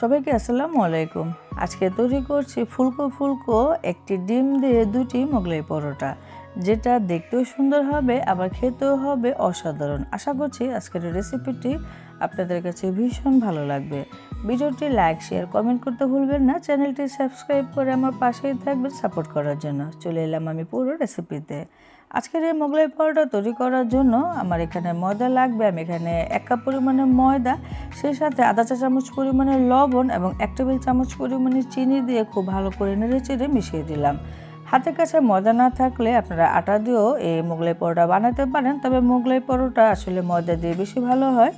সবাইকে আসসালামু আলাইকুম। আজকে তৈরি করছি ফুলকো ফুলকো একটি ডিম দিয়ে দুটি মোগলাই পরোটা, যেটা দেখতেও সুন্দর হবে আবার খেতেও হবে অসাধারণ। আশা করছি আজকের রেসিপিটি আপনাদের কাছে ভীষণ ভালো লাগবে। ভিডিওটি লাইক শেয়ার কমেন্ট করতে ভুলবেন না। চ্যানেলটি সাবস্ক্রাইব করে আমার পাশেই থাকবেন সাপোর্ট করার জন্য। চলে এলাম আমি পুরো রেসিপিতে। আজকের এই মোগলাই পরোটা তৈরি করার জন্য আমার এখানে ময়দা লাগবে। আমি এখানে 1 কাপ পরিমাণে ময়দা, সেই সাথে আধা চা চামচ পরিমাণে লবণ এবং 1 টেবিল চামচ পরিমাণে চিনি দিয়ে খুব ভালো করে নেড়েচেড়ে মিশিয়ে দিলাম। হাতের কাছে ময়দা না থাকলে আপনারা আটা দিয়েও এই মোগলাই পরোটা বানাতে পারেন, তবে মোগলাই পরোটা আসলে ময়দা দিয়ে বেশি ভালো হয়।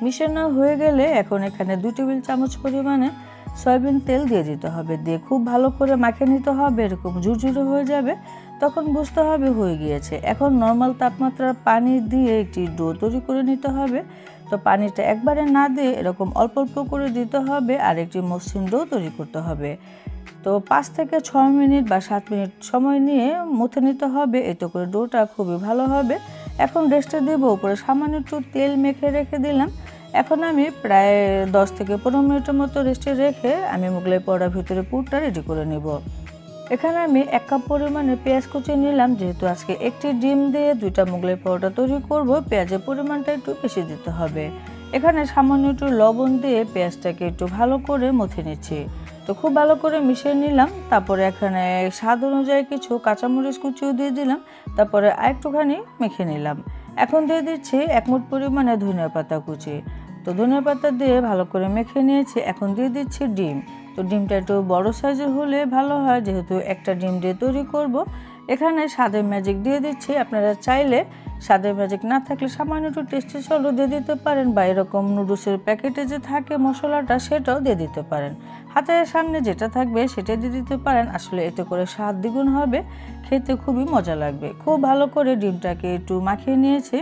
মিশানো হয়ে গেলে এখন এখানে 2 টেবিল চামচ পরিমাণে সয়াবিন তেল দিয়ে দিতে হবে। দিয়ে খুব ভালো করে মাখিয়ে নিতে হবে। এরকম ঝুরঝুরে হয়ে যাবে, তখন বুঝতে হবে হয়ে গিয়েছে। এখন নর্মাল তাপমাত্রার পানি দিয়ে একটি ডো তৈরি করে নিতে হবে। তো পানিটা একবারে না দিয়ে এরকম অল্প অল্প করে দিতে হবে আর একটি মসৃণ ডো তৈরি করতে হবে। তো 5 থেকে 6 মিনিট বা 7 মিনিট সময় নিয়ে মুথে নিতে হবে, এতে করে ডোটা খুবই ভালো হবে। এখন রেস্টে দেবো, উপরে সামান্য একটু তেল মেখে রেখে দিলাম। এখন আমি প্রায় 10 থেকে 15 মিনিটের মতো রেস্টে রেখে আমি মোগলাই পরোটার ভিতরে পুরটা রেডি করে নিব। এখানে আমি 1 কাপ পরিমাণে পেঁয়াজ কুচি নিলাম। যেহেতু আজকে একটি ডিম দিয়ে 2টা মোগলাই পরোটা তৈরি করব, পেঁয়াজের পরিমাণটা একটু বেশি দিতে হবে। এখানে সামান্য একটু লবণ দিয়ে পেঁয়াজটাকে একটু ভালো করে মথে নিচ্ছি। তো খুব ভালো করে মিশিয়ে নিলাম। তারপরে এখানে স্বাদ অনুযায়ী কিছু কাঁচামরিচ কুচিও দিয়ে দিলাম। তারপরে আরেকটুখানি মেখে নিলাম। এখন দিয়ে দিচ্ছি 1 মুঠ পরিমাণে ধনিয়া পাতা কুচি। তো ধনিয়া পাতা দিয়ে ভালো করে মেখে নিয়েছি। এখন দিয়ে দিচ্ছি ডিম। তো ডিমটা একটু বড় সাইজের হলে ভালো হয়, যেহেতু একটা ডিম দিয়ে তৈরি করব। এখানে স্বাদের ম্যাজিক দিয়ে দিচ্ছি। আপনারা চাইলে স্বাদের ম্যাজিক না থাকলে সামান্য একটু টেস্টি সল্টও দিয়ে দিতে পারেন, বা এরকম নুডলসের প্যাকেটে যে থাকে মশলাটা সেটাও দিয়ে দিতে পারেন। হাতের সামনে যেটা থাকবে সেটা দিয়ে দিতে পারেন। আসলে এতে করে স্বাদ দ্বিগুণ হবে, খেতে খুবই মজা লাগবে। খুব ভালো করে ডিমটাকে একটু মাখিয়ে নিয়েছি।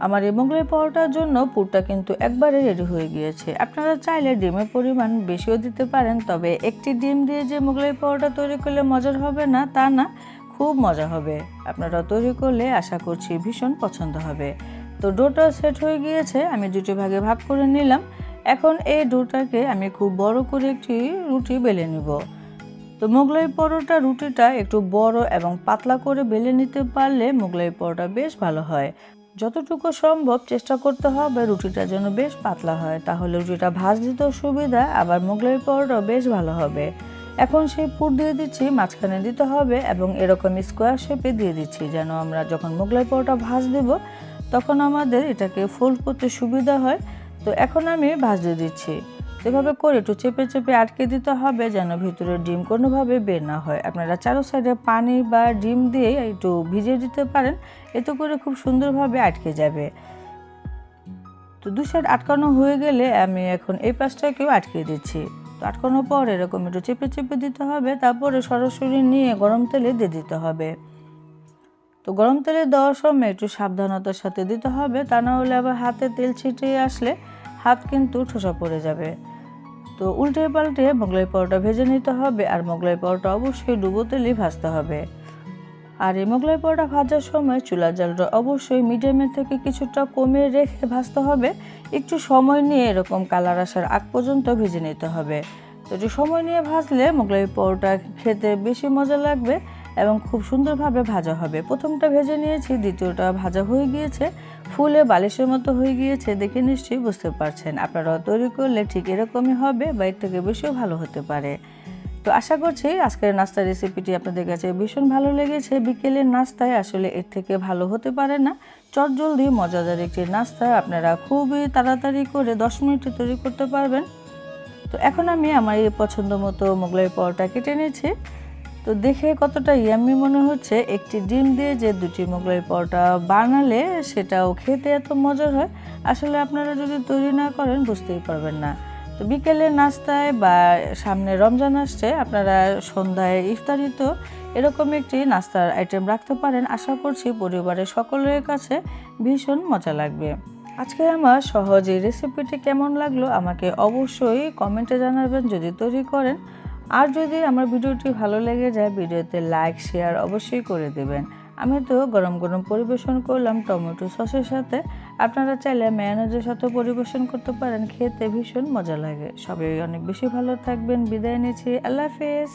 আমার এই মোগলাই পরোটার জন্য পুরটা কিন্তু একবারে রেডি হয়ে গিয়েছে। আপনারা চাইলে ডিমের পরিমাণ বেশিও দিতে পারেন, তবে একটি ডিম দিয়ে যে মোগলাই পরোটা তৈরি করলে মজার হবে না তা না, খুব মজা হবে। আপনারা তৈরি করলে আশা করছি ভীষণ পছন্দ হবে। তো ডোটা সেট হয়ে গিয়েছে, আমি দুটি ভাগে ভাগ করে নিলাম। এখন এই ডোটাকে আমি খুব বড় করে একটি রুটি বেলে নিব। তো মোগলাই পরোটা রুটিটা একটু বড় এবং পাতলা করে বেলে নিতে পারলে মোগলাই পরোটা বেশ ভালো হয়। যতটুকু সম্ভব চেষ্টা করতে হবে রুটিটা যেন বেশ পাতলা হয়, তাহলে রুটিটা ভাঁজ দিতেও সুবিধা, আবার মোগলাই পরোটাও বেশ ভালো হবে। এখন সেই পুর দিয়ে দিচ্ছি, মাঝখানে দিতে হবে এবং এরকম স্কোয়ার শেপে দিয়ে দিচ্ছি, যেন আমরা যখন মোগলাই পরোটা ভাঁজ দেব তখন আমাদের এটাকে ফোল্ড করতে সুবিধা হয়। তো এখন আমি ভাঁজ দিয়ে দিচ্ছি। এভাবে করে একটু চেপে চেপে আটকে দিতে হবে, যেন ভিতরে ডিম কোনোভাবে বের না হয়। আপনারা চারো সাইডে পানি বা ডিম দিয়ে একটু ভিজিয়ে দিতে পারেন, এতে করে খুব সুন্দরভাবে আটকে যাবে। তো 2 সাইড আটকানো হয়ে গেলে আমি এখন এই পাশটাকেও আটকে দিচ্ছি। তো আটকানোর পর এরকম একটু চেপে চেপে দিতে হবে, তারপরে সরাসরি নিয়ে গরম তেলে দিয়ে দিতে হবে। তো গরম তেলে দেওয়ার সময় একটু সাবধানতার সাথে দিতে হবে, তা না হলে আবার হাতে তেল ছিটিয়ে আসলে হাত কিন্তু ঠোসা পড়ে যাবে। তো উল্টে পাল্টে মোগলাই পরোটা ভেজে নিতে হবে, আর মোগলাই পরোটা অবশ্যই ডুবো তেলেই ভাজতে হবে। আর এই মোগলাই পরোটা ভাজার সময় চুলার জালটা অবশ্যই মিডিয়ামের থেকে কিছুটা কমিয়ে রেখে ভাজতে হবে। একটু সময় নিয়ে এরকম কালার আসার আগ পর্যন্ত ভেজে নিতে হবে। তো একটু সময় নিয়ে ভাজলে মোগলাই পরোটা খেতে বেশি মজা লাগবে এবং খুব সুন্দরভাবে ভাজা হবে। প্রথমটা ভেজে নিয়েছি, দ্বিতীয়টা ভাজা হয়ে গিয়েছে, ফুলে বালিশের মতো হয়ে গিয়েছে, দেখে নিশ্চয়ই বুঝতে পারছেন। আপনারাও তৈরি করলে ঠিক এরকমই হবে বা এর থেকে বেশিও ভালো হতে পারে। তো আশা করছি আজকের নাস্তার রেসিপিটি আপনাদের কাছে ভীষণ ভালো লেগেছে। বিকেলের নাস্তায় আসলে এর থেকে ভালো হতে পারে না। চটজলদি মজাদার একটি নাস্তা আপনারা খুবই তাড়াতাড়ি করে 10 মিনিটে তৈরি করতে পারবেন। তো এখন আমি আমার এই পছন্দ মতো মোগলাই পরোটা কেটে নিয়েছি। তো দেখে কতটা ইয়াম্মি মনে হচ্ছে। একটি ডিম দিয়ে যে 2টি মোগলাই পরোটা বানালে সেটাও খেতে এত মজার হয়, আসলে আপনারা যদি তৈরি না করেন বুঝতেই পারবেন না। তো বিকেলের নাস্তায় বা সামনে রমজান আসছে, আপনারা সন্ধ্যায় ইফতারিতেও এরকম একটি নাস্তার আইটেম রাখতে পারেন। আশা করছি পরিবারের সকলের কাছে ভীষণ মজা লাগবে। আজকে আমার সহজ এই রেসিপিটি কেমন লাগলো আমাকে অবশ্যই কমেন্টে জানাবেন যদি তৈরি করেন। আর যদি আমার ভিডিওটি ভালো লেগে যায়, ভিডিওতে লাইক শেয়ার অবশ্যই করে দেবেন। আমি তো গরম গরম পরিবেশন করলাম টমেটো সসের সাথে। আপনারা চাইলে মেয়োনেজের সাথে পরিবেশন করতে পারেন, খেতে ভীষণ মজা লাগে। সবাই অনেক বেশি ভালো থাকবেন, বিদায় নিচ্ছি, আল্লাহ হাফেজ।